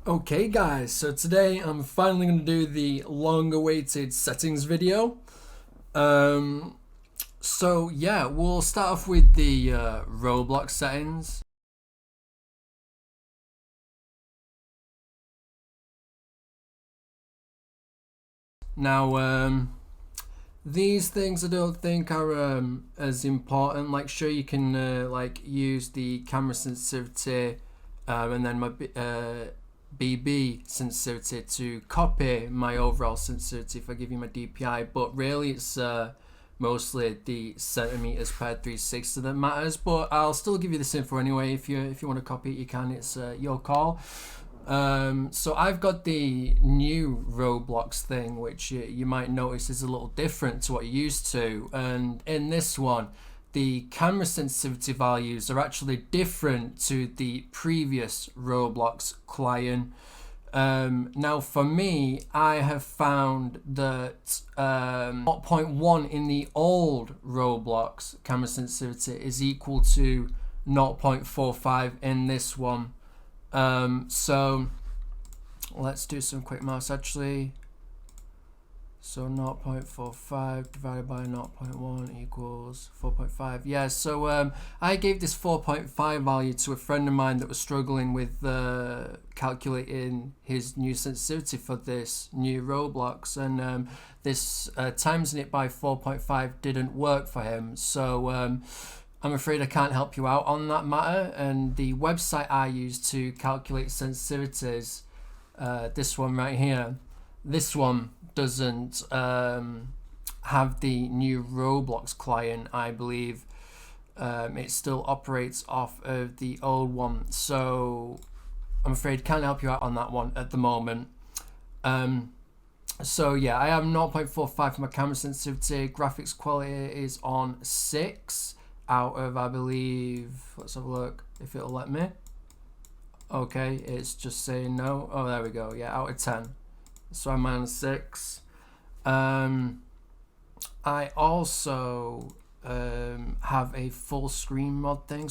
Okay guys, so today I'm finally going to do the long-awaited settings video. So yeah, we'll start off with the Roblox settings. Now, these things I don't think are as important. Like, sure, you can like use the camera sensitivity and then my BB sensitivity to copy my overall sensitivity if I give you my DPI, but really it's mostly the centimeters per 360 that matters. But I'll still give you this info anyway. If you want to copy it, you can. It's your call. So I've got the new Roblox thing, which you might notice is a little different to what you're used to. And in this one, the camera sensitivity values are actually different to the previous Roblox client. Now for me, I have found that 0.1 in the old Roblox camera sensitivity is equal to 0.45 in this one. So let's do some quick maths actually. So 0.45 divided by 0.1 equals 4.5. Yeah, so I gave this 4.5 value to a friend of mine that was struggling with calculating his new sensitivity for this new Roblox, and this timesing it by 4.5 didn't work for him. So I'm afraid I can't help you out on that matter. And the website I use to calculate sensitivities, this one right here, this one doesn't have the new Roblox client, I believe. It still operates off of the old one, so I'm afraid can't help you out on that one at the moment. So yeah, I have 0.45 for my camera sensitivity. Graphics quality is on 6 out of, I believe, let's have a look if it'll let me. Okay, it's just saying no. Oh, there we go. Yeah, out of 10. So I'm -6. I also have a full screen mod thing.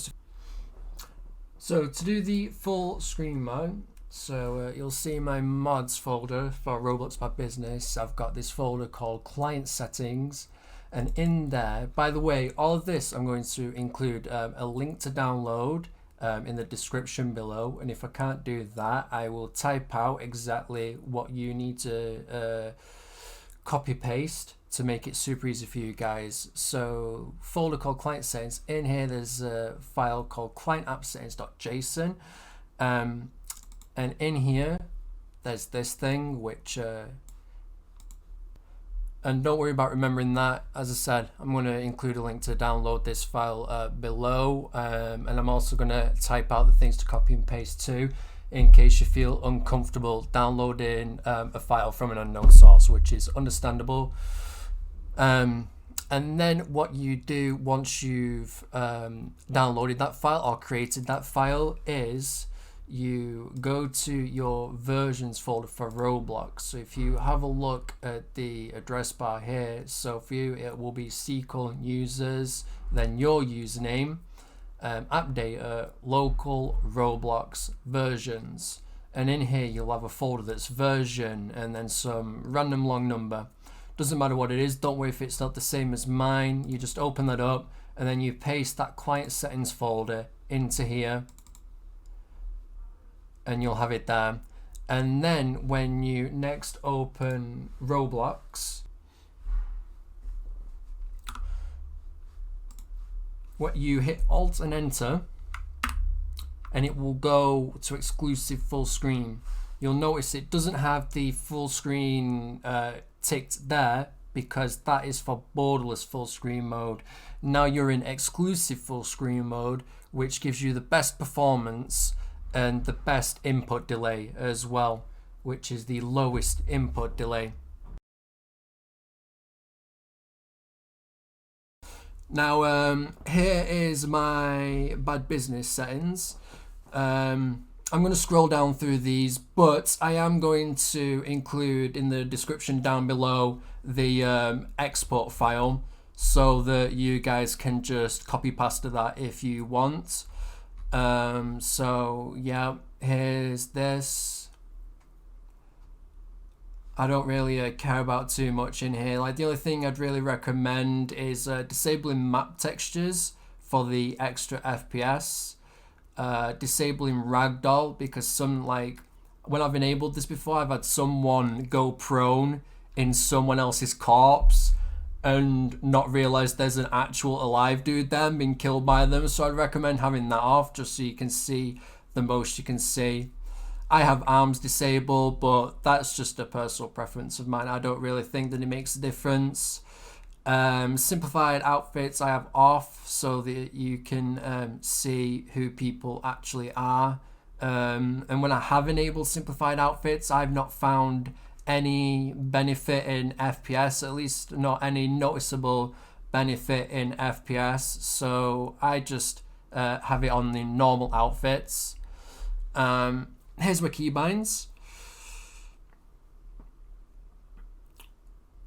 So to do the full screen mode, so you'll see my mods folder for Roblox My Business. I've got this folder called ClientSettings, and in there, by the way, all of this I'm going to include a link to download in the description below, and if I can't do that, I will type out exactly what you need to copy paste to make it super easy for you guys. So folder called client settings. In here there's a file called ClientAppSettings.json, and in here there's this thing which and don't worry about remembering that. As I said, I'm going to include a link to download this file below, and I'm also going to type out the things to copy and paste too, in case you feel uncomfortable downloading a file from an unknown source, which is understandable. And then what you do once you've downloaded that file or created that file is you go to your versions folder for Roblox. So if you have a look at the address bar here, so for you it will be SQL users, then your username, app data, local, Roblox, versions, and in here you'll have a folder that's version and then some random long number. Doesn't matter what it is, don't worry if it's not the same as mine. You just open that up and then you paste that client settings folder into here, and you'll have it there. And then when you next open Roblox, what you hit Alt and Enter, and it will go to exclusive full screen. You'll notice it doesn't have the full screen ticked there because that is for borderless full screen mode. Now you're in exclusive full screen mode, which gives you the best performance and the best input delay as well, which is the lowest input delay. Now here is my bad business settings. I'm going to scroll down through these, but I am going to include in the description down below the export file so that you guys can just copy paste that if you want. So yeah, here's this. I don't really care about too much in here. Like the only thing I'd really recommend is disabling map textures for the extra FPS. Disabling ragdoll, because some, like, when I've enabled this before, I've had someone go prone in someone else's corpse and not realize there's an actual alive dude there and being killed by them. So I'd recommend having that off just so you can see the most you can see. I have arms disabled, but that's just a personal preference of mine. I don't really think that it makes a difference. Simplified outfits I have off so that you can see who people actually are. And when I have enabled simplified outfits, I've not found any benefit in FPS, at least not any noticeable benefit in FPS. So I just have it on the normal outfits. Here's my keybinds.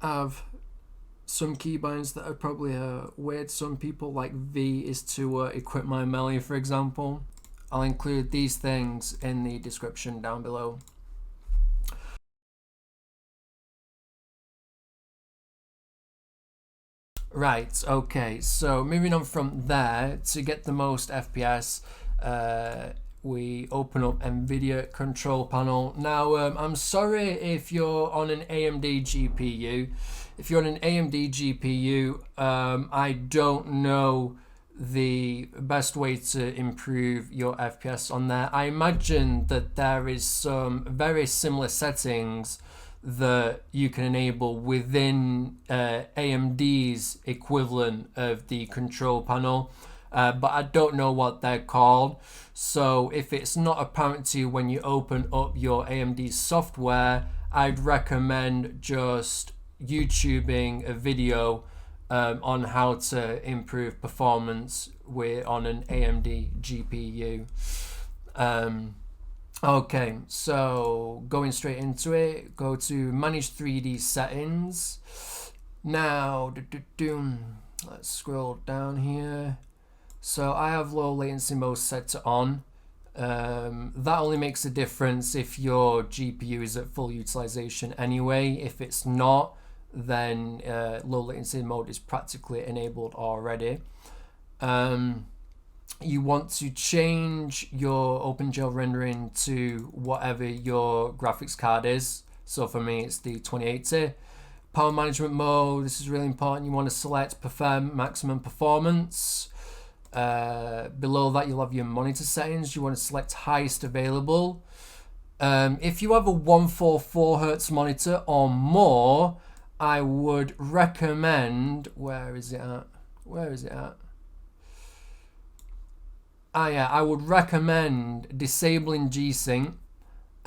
I have some keybinds that are probably weird. Some people, like V is to equip my melee, for example. I'll include these things in the description down below. Right, okay, so moving on from there, to get the most FPS, we open up Nvidia control panel. Now, I'm sorry if you're on an AMD GPU. If you're on an AMD GPU, I don't know the best way to improve your FPS on there. I imagine that there is some very similar settings that you can enable within AMD's equivalent of the control panel, but I don't know what they're called. So if it's not apparent to you when you open up your AMD software, I'd recommend just YouTubing a video on how to improve performance on an AMD GPU. Okay, so going straight into it, go to Manage 3D Settings. Now, let's scroll down here. So I have low latency mode set to on. That only makes a difference if your GPU is at full utilization anyway. If it's not, then low latency mode is practically enabled already. You want to change your OpenGL rendering to whatever your graphics card is. So for me, it's the 2080. Power management mode, this is really important. You want to select prefer maximum performance. Below that, you'll have your monitor settings. You want to select highest available. If you have a 144 Hz monitor or more, I would recommend, where is it at? I would recommend disabling G-Sync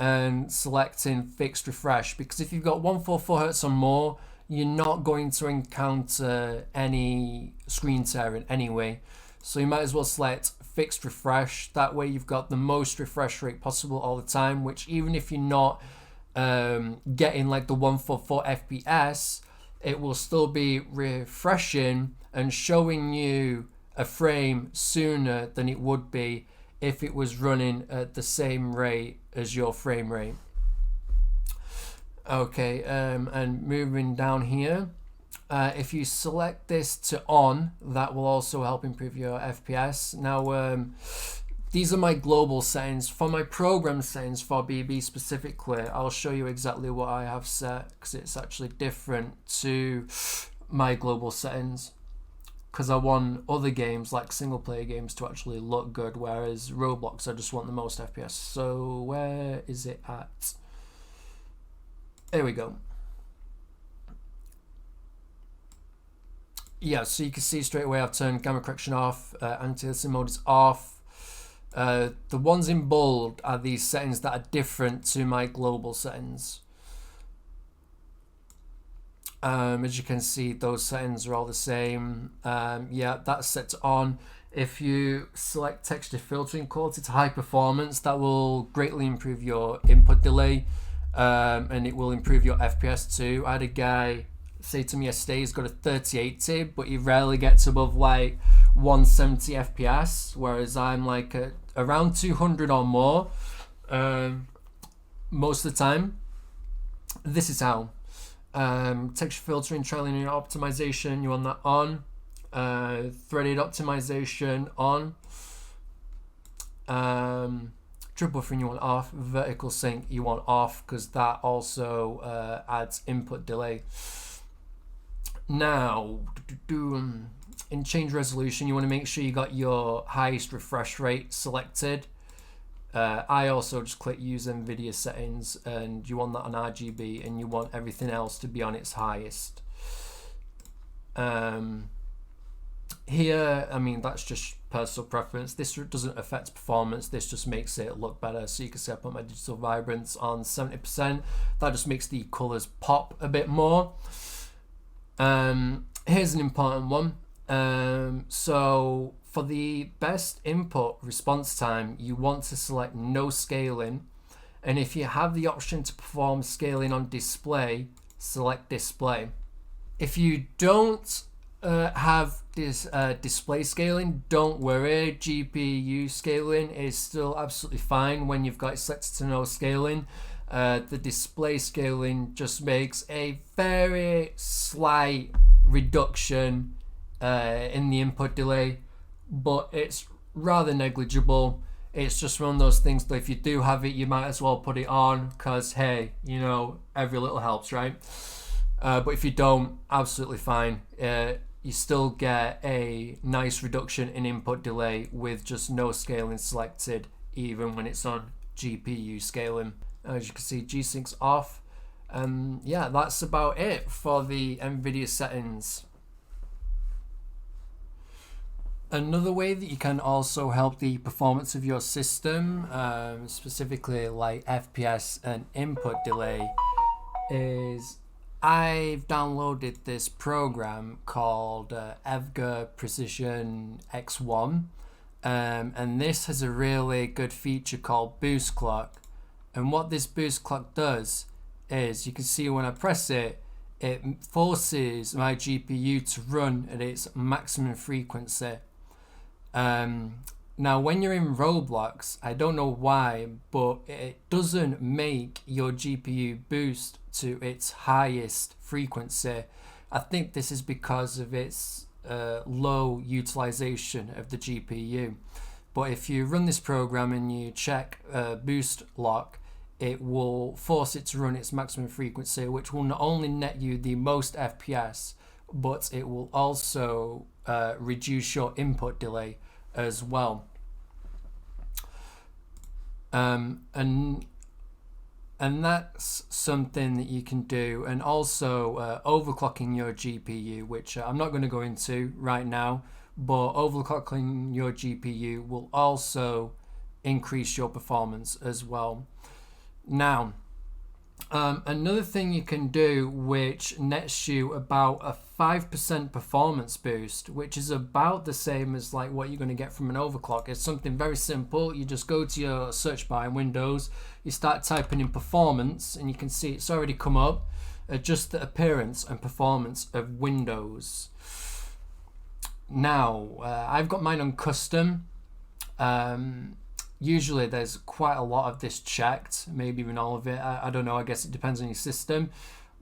and selecting fixed refresh, because if you've got 144 Hz or more, you're not going to encounter any screen tearing anyway. So you might as well select fixed refresh. That way you've got the most refresh rate possible all the time, which even if you're not getting like the 144 FPS, it will still be refreshing and showing you a frame sooner than it would be if it was running at the same rate as your frame rate. Okay, and moving down here, if you select this to on, that will also help improve your FPS. Now, these are my global settings. For my program settings for BB specifically, I'll show you exactly what I have set, because it's actually different to my global settings, because I want other games like single player games to actually look good, whereas Roblox I just want the most FPS. So where is it at? There we go. Yeah, so you can see straight away I've turned gamma correction off, anti-aliasing mode is off. The ones in bold are these settings that are different to my global settings. As you can see, those settings are all the same. Yeah, that's set to on. If you select texture filtering quality to high performance, that will greatly improve your input delay, and it will improve your FPS too. I had a guy say to me yesterday he's got a 3080, but he rarely gets above like 170 FPS, whereas I'm like around 200 or more most of the time. this is how. Texture filtering, trailing optimization, you want that on. Threaded optimization on. Triple buffering you want off. Vertical sync you want off, because that also adds input delay. Now, in change resolution, you want to make sure you got your highest refresh rate selected. I also just click use Nvidia settings, and you want that on RGB, and you want everything else to be on its highest. Here, I mean, that's just personal preference. This doesn't affect performance. This just makes it look better. So you can see I put my digital vibrance on 70%. That just makes the colors pop a bit more. Here's an important one. So for the best input response time, you want to select no scaling. And if you have the option to perform scaling on display, select display. If you don't have this display scaling, don't worry. GPU scaling is still absolutely fine when you've got it selected to no scaling. The display scaling just makes a very slight reduction in the input delay, but it's rather negligible. It's just one of those things that if you do have it, you might as well put it on, because hey, you know, every little helps, right? But if you don't, absolutely fine. You still get a nice reduction in input delay with just no scaling selected, even when it's on GPU scaling. As you can see, G-Sync's off. Yeah, that's about it for the Nvidia settings. Another way that you can also help the performance of your system, specifically like FPS and input delay, is I've downloaded this program called EVGA Precision X1, and this has a really good feature called Boost Clock. And what this Boost Clock does is, you can see when I press it, it forces my GPU to run at its maximum frequency. Now when you're in Roblox, I don't know why, but it doesn't make your GPU boost to its highest frequency. I think this is because of its low utilization of the GPU. But if you run this program and you check boost lock, it will force it to run its maximum frequency, which will not only net you the most FPS, but it will also reduce your input delay as well. And that's something that you can do. And also overclocking your GPU, which I'm not going to go into right now, but overclocking your GPU will also increase your performance as well. Now, another thing you can do, which nets you about a 5% performance boost, which is about the same as like what you're going to get from an overclock. It's something very simple. You just go to your search bar in Windows, you start typing in performance, and you can see it's already come up. Adjust the appearance and performance of Windows. Now, I've got mine on custom. Usually there's quite a lot of this checked, maybe even all of it. I don't know, I guess it depends on your system.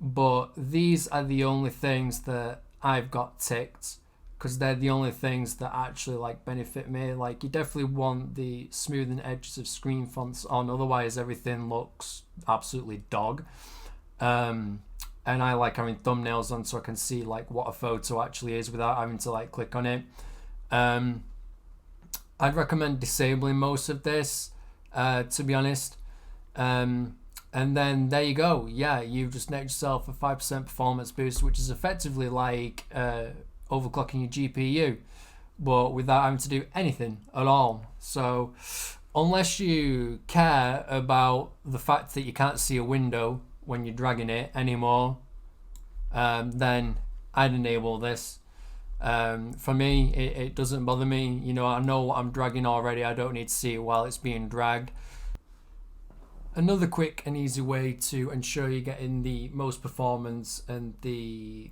But these are the only things that I've got ticked, because they're the only things that actually like benefit me. Like, you definitely want the smoothing edges of screen fonts on, otherwise everything looks absolutely dog. And I like having thumbnails on so I can see like what a photo actually is without having to like click on it. I'd recommend disabling most of this, to be honest. And then there you go. Yeah, you've just net yourself a 5% performance boost, which is effectively like overclocking your GPU, but without having to do anything at all. So unless you care about the fact that you can't see a window when you're dragging it anymore, then I'd enable this. For me, it doesn't bother me. You know, I know what I'm dragging already. I don't need to see it while it's being dragged. Another quick and easy way to ensure you're getting the most performance and the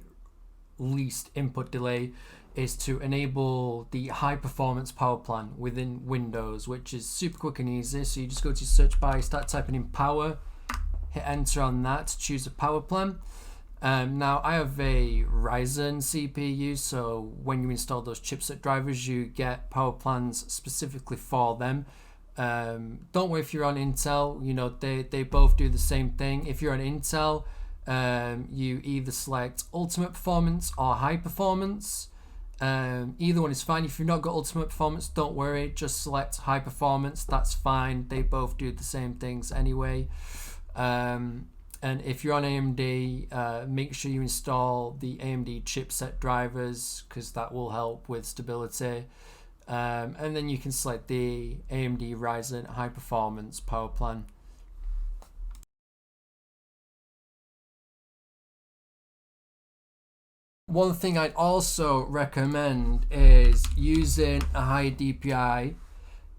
least input delay is to enable the high performance power plan within Windows, which is super quick and easy. So you just go to your search bar, you start typing in power, hit enter on that to choose a power plan. Now I have a Ryzen CPU, so when you install those chipset drivers, you get power plans specifically for them. Don't worry if you're on Intel, you know, they both do the same thing. If you're on Intel, you either select ultimate performance or high performance. Either one is fine. If you've not got ultimate performance, don't worry, just select high performance, that's fine. They both do the same things anyway. And if you're on AMD, make sure you install the AMD chipset drivers, because that will help with stability. And then you can select the AMD Ryzen high performance power plan. One thing I'd also recommend is using a high DPI.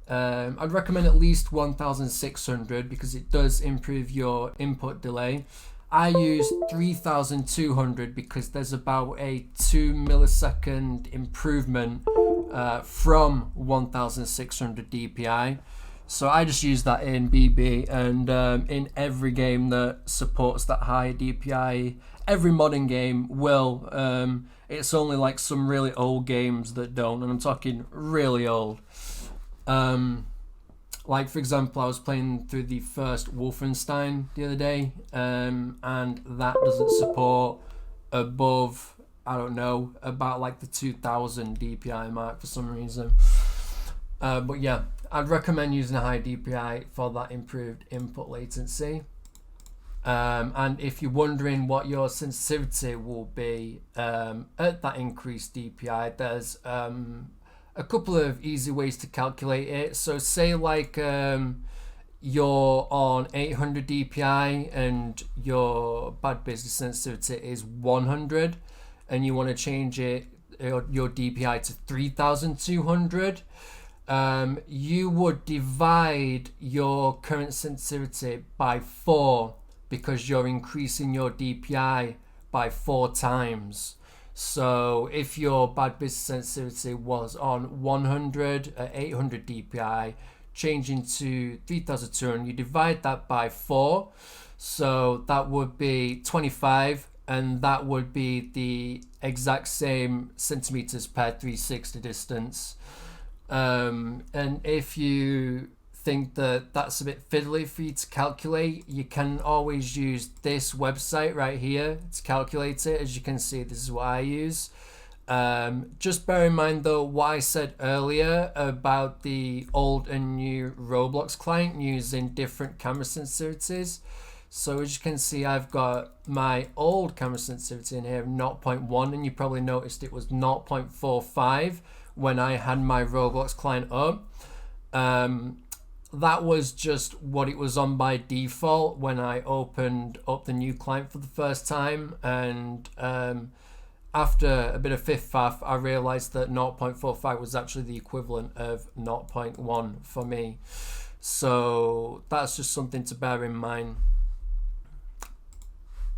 I'd recommend at least 1600 because it does improve your input delay. I use 3200 because there's about a 2 millisecond improvement from 1600 DPI. So I just use that in BB, and in every game that supports that high DPI, every modern game will. It's only like some really old games that don't, and I'm talking really old. Like for example, I was playing through the first Wolfenstein the other day, and that doesn't support above, I don't know, about like the 2000 DPI mark for some reason. But yeah, I'd recommend using a high DPI for that improved input latency. And if you're wondering what your sensitivity will be at that increased DPI, there's a couple of easy ways to calculate it. So say like you're on 800 DPI and your bad business sensitivity is 100, and you want to change it, your DPI to 3200. You would divide your current sensitivity by 4 because you're increasing your DPI by 4 times. So if your bad business sensitivity was on 100 at 800 DPI, changing to 3200, you divide that by 4. So that would be 25, and that would be the exact same centimeters per 360 distance. And if you think that that's a bit fiddly for you to calculate, you can always use this website right here to calculate it. As you can see, this is what I use. Just bear in mind though what I said earlier about the old and new Roblox client using different camera sensitivities. So as you can see, I've got my old camera sensitivity in here of 0.1, and you probably noticed it was 0.45 when I had my Roblox client up. That was just what it was on by default when I opened up the new client for the first time, and after a bit of fiff-faff, I realized that 0.45 was actually the equivalent of 0.1 for me. So that's just something to bear in mind.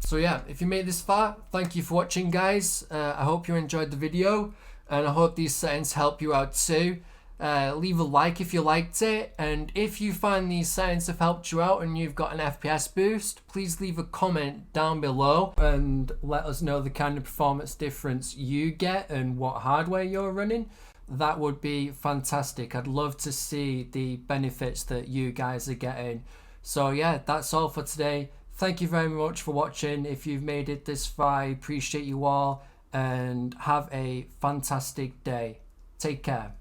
So yeah, if you made this far, thank you for watching, guys. I hope you enjoyed the video, and I hope these settings help you out too. Leave a like if you liked it, and if you find these settings have helped you out and you've got an FPS boost, please leave a comment down below and let us know the kind of performance difference you get and what hardware you're running. That would be fantastic. I'd love to see the benefits that you guys are getting. So yeah, that's all for today. Thank you very much for watching. If you've made it this far, I appreciate you all, and have a fantastic day. Take care.